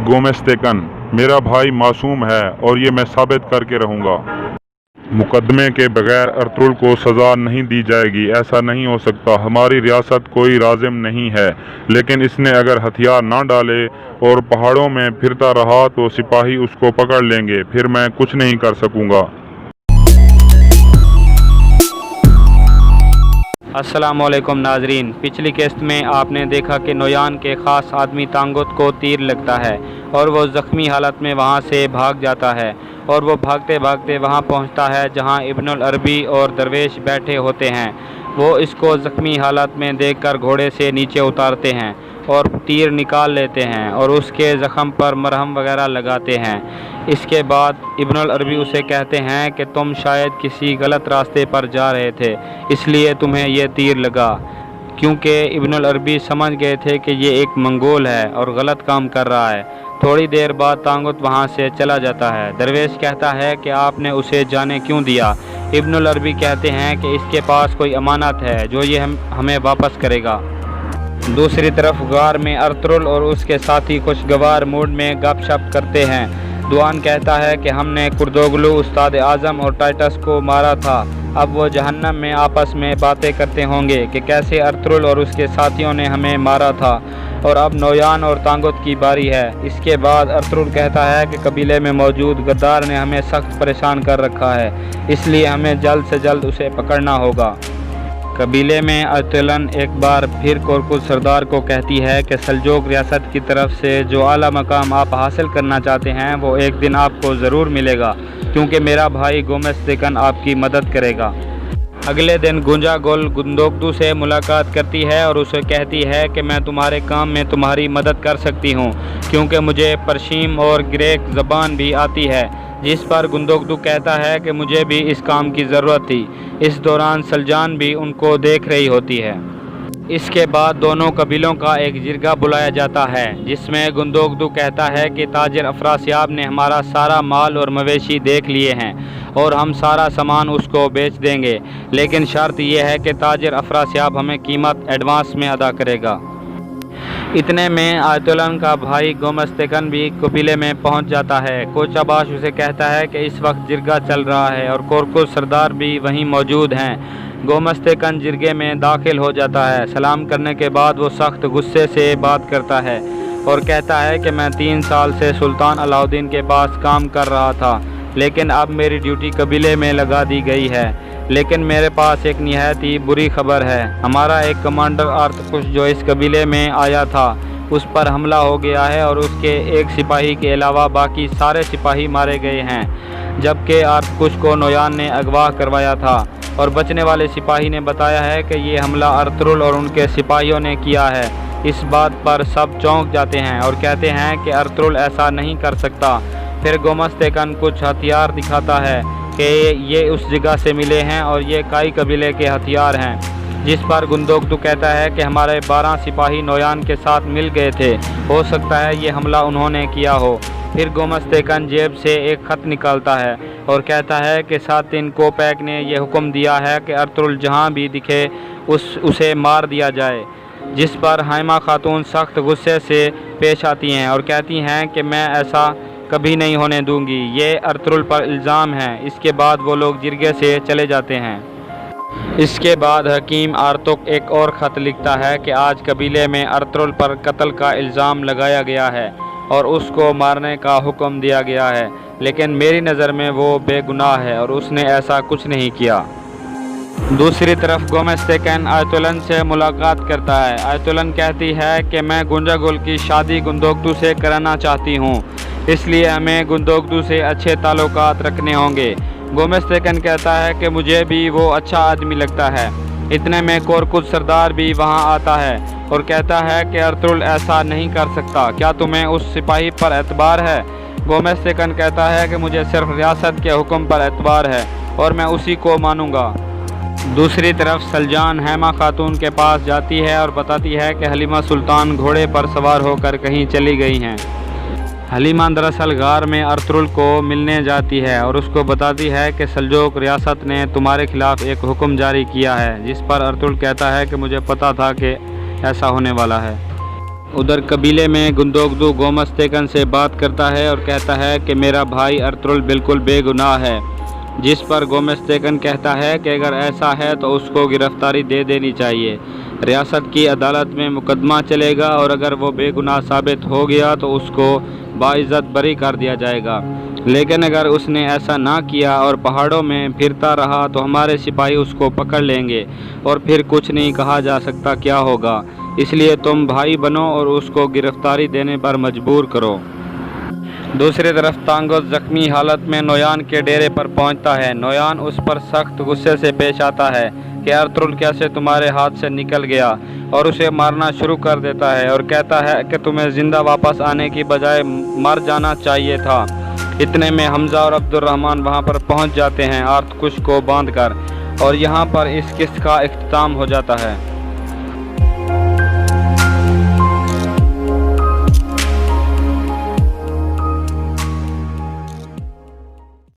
गोमेस्तेकन, मेरा भाई मासूम है और ये मैं साबित करके रहूँगा। मुकदमे के बगैर अर्तुगरुल को सज़ा नहीं दी जाएगी। ऐसा नहीं हो सकता। हमारी रियासत कोई राजिम नहीं है, लेकिन इसने अगर हथियार ना डाले और पहाड़ों में फिरता रहा तो सिपाही उसको पकड़ लेंगे, फिर मैं कुछ नहीं कर सकूँगा। अस्सलामुअलैकुम नाजरीन, पिछली किस्त में आपने देखा कि नोयान के ख़ास आदमी तांगुत को तीर लगता है और वो ज़ख्मी हालत में वहाँ से भाग जाता है और वो भागते भागते वहाँ पहुँचता है जहाँ इब्नुल अरबी और दरवेश बैठे होते हैं। वो इसको ज़ख्मी हालत में देखकर घोड़े से नीचे उतारते हैं और तीर निकाल लेते हैं और उसके ज़ख़म पर मरहम वगैरह लगाते हैं। इसके बाद इब्नुल अरबी उसे कहते हैं कि तुम शायद किसी गलत रास्ते पर जा रहे थे, इसलिए तुम्हें यह तीर लगा, क्योंकि इब्नुल अरबी समझ गए थे कि ये एक मंगोल है और गलत काम कर रहा है। थोड़ी देर बाद तांगुत वहाँ से चला जाता है। दरवेश कहता है कि आपने उसे जाने क्यों दिया। इब्नुल अरबी कहते हैं कि इसके पास कोई अमानत है जो ये हमें वापस करेगा। दूसरी तरफ गार में अर्तुगरुल और उसके साथी कुछ गवार मूड में गपशप करते हैं। दुआन कहता है कि हमने कुर्दोगलू, उस्ताद आज़म और टाइटस को मारा था। अब वो जहन्नम में आपस में बातें करते होंगे कि कैसे अर्तुगरुल और उसके साथियों ने हमें मारा था और अब नोयान और तांगुत की बारी है। इसके बाद अर्तुगरुल कहता है कि कबीले में मौजूद गद्दार ने हमें सख्त परेशान कर रखा है, इसलिए हमें जल्द से जल्द उसे पकड़ना होगा। कबीले में अर्तुलन एक बार फिर कोरकुस सरदार को कहती है कि सल्जोक रियासत की तरफ से जो आला मकाम आप हासिल करना चाहते हैं वो एक दिन आपको ज़रूर मिलेगा, क्योंकि मेरा भाई गोमेस्तेकन आपकी मदद करेगा। अगले दिन गुंजागुल गुंदोगदू से मुलाकात करती है और उसे कहती है कि मैं तुम्हारे काम में तुम्हारी मदद कर सकती हूँ, क्योंकि मुझे पर्शियन और ग्रीक ज़बान भी आती है। जिस पर गुंदोगदू कहता है कि मुझे भी इस काम की ज़रूरत थी। इस दौरान सलजान भी उनको देख रही होती है। इसके बाद दोनों कबीलों का एक जिरगा बुलाया जाता है, जिसमें गुंदोगदू कहता है कि ताजिर अफरासियाब ने हमारा सारा माल और मवेशी देख लिए हैं और हम सारा सामान उसको बेच देंगे, लेकिन शर्त यह है कि ताजिर अफरासियाब हमें कीमत एडवांस में अदा करेगा। इतने में अर्तुलन का भाई गोमेस्तेकन भी कबीले में पहुंच जाता है। कोचाबाश उसे कहता है कि इस वक्त जिरगा चल रहा है और कोरकुस सरदार भी वहीं मौजूद हैं। गोमेस्तेकन जिरगे में दाखिल हो जाता है। सलाम करने के बाद वो सख्त गुस्से से बात करता है और कहता है कि मैं 3 साल से सुल्तान अलाउद्दीन के पास काम कर रहा था, लेकिन अब मेरी ड्यूटी कबीले में लगा दी गई है। लेकिन मेरे पास एक निहायत ही बुरी खबर है। हमारा एक कमांडर आर्तकुश जो इस कबीले में आया था, उस पर हमला हो गया है और उसके एक सिपाही के अलावा बाकी सारे सिपाही मारे गए हैं, जबकि आर्तकुश को नोयान ने अगवा करवाया था और बचने वाले सिपाही ने बताया है कि ये हमला अर्तुगरुल और उनके सिपाहियों ने किया है। इस बात पर सब चौंक जाते हैं और कहते हैं कि अर्तुगरुल ऐसा नहीं कर सकता। फिर गोमेस्तेकन कुछ हथियार दिखाता है कि ये उस जगह से मिले हैं और ये काई कबीले के हथियार हैं। जिस पर गुंदोगदू कहता है कि हमारे 12 सिपाही नोयान के साथ मिल गए थे, हो सकता है ये हमला उन्होंने किया हो। फिर गोमेस्तेकन जेब से एक ख़त निकालता है और कहता है कि सातिन कोपैक ने यह हुक्म दिया है कि अर्तुगरुल जहाँ भी दिखे उसे मार दिया जाए। जिस पर हाइमा खातून सख्त गुस्से से पेश आती हैं और कहती हैं कि मैं ऐसा कभी नहीं होने दूंगी, ये अर्तुगरुल पर इल्ज़ाम है। इसके बाद वो लोग जिरगे से चले जाते हैं। इसके बाद हकीम आर्तुक एक और ख़त लिखता है कि आज कबीले में अर्तुगरुल पर कत्ल का इल्ज़ाम लगाया गया है और उसको मारने का हुक्म दिया गया है, लेकिन मेरी नज़र में वो बेगुनाह है और उसने ऐसा कुछ नहीं किया। दूसरी तरफ गोमेस्तेकन अर्तुलन से मुलाकात करता है। अर्तुलन कहती है कि मैं गुंजागुल की शादी गुंदोगदू से कराना चाहती हूँ, इसलिए हमें गुंदोगदू से अच्छे ताल्लुकात रखने होंगे। गोमेस्तेकन कहता है कि मुझे भी वो अच्छा आदमी लगता है। इतने में कोरकुस सरदार भी वहाँ आता है और कहता है कि अर्तुगरुल ऐसा नहीं कर सकता, क्या तुम्हें उस सिपाही पर एतबार है? गोमेस्तेकन कहता है कि मुझे सिर्फ रियासत के हुक्म पर एतबार है और मैं उसी को मानूंगा। दूसरी तरफ सलजान हैमा खातून के पास जाती है और बताती है कि हलीमा सुल्तान घोड़े पर सवार होकर कहीं चली गई हैं। हलीमा दरअसल गार में अर्तुगरुल को मिलने जाती है और उसको बताती है कि सल्जोक रियासत ने तुम्हारे खिलाफ एक हुक्म जारी किया है, जिस पर अर्तुगरुल कहता है कि मुझे पता था कि ऐसा होने वाला है। उधर कबीले में गुंदोगदू गोमस्तेकन से बात करता है और कहता है कि मेरा भाई अर्तुल बिल्कुल बेगुनाह है, जिस पर गोमस्तेकन कहता है कि अगर ऐसा है तो उसको गिरफ्तारी दे देनी चाहिए। रियासत की अदालत में मुकदमा चलेगा और अगर वो बेगुनाह साबित हो गया तो उसको बाइज्जत बरी कर दिया जाएगा। लेकिन अगर उसने ऐसा ना किया और पहाड़ों में फिरता रहा तो हमारे सिपाही उसको पकड़ लेंगे और फिर कुछ नहीं कहा जा सकता क्या होगा। इसलिए तुम भाई बनो और उसको गिरफ्तारी देने पर मजबूर करो। दूसरी तरफ तांगोत जख्मी हालत में नोयान के डेरे पर पहुंचता है। नोयान उस पर सख्त गुस्से से पेश आता है कि अर्तुल कैसे तुम्हारे हाथ से निकल गया, और उसे मारना शुरू कर देता है और कहता है कि तुम्हें ज़िंदा वापस आने की बजाय मर जाना चाहिए था। इतने में हमज़ा और अब्दुर्रहमान वहां पर पहुंच जाते हैं आर्तकुश को बांधकर, और यहां पर इस किस्त का इख्तिताम हो जाता है।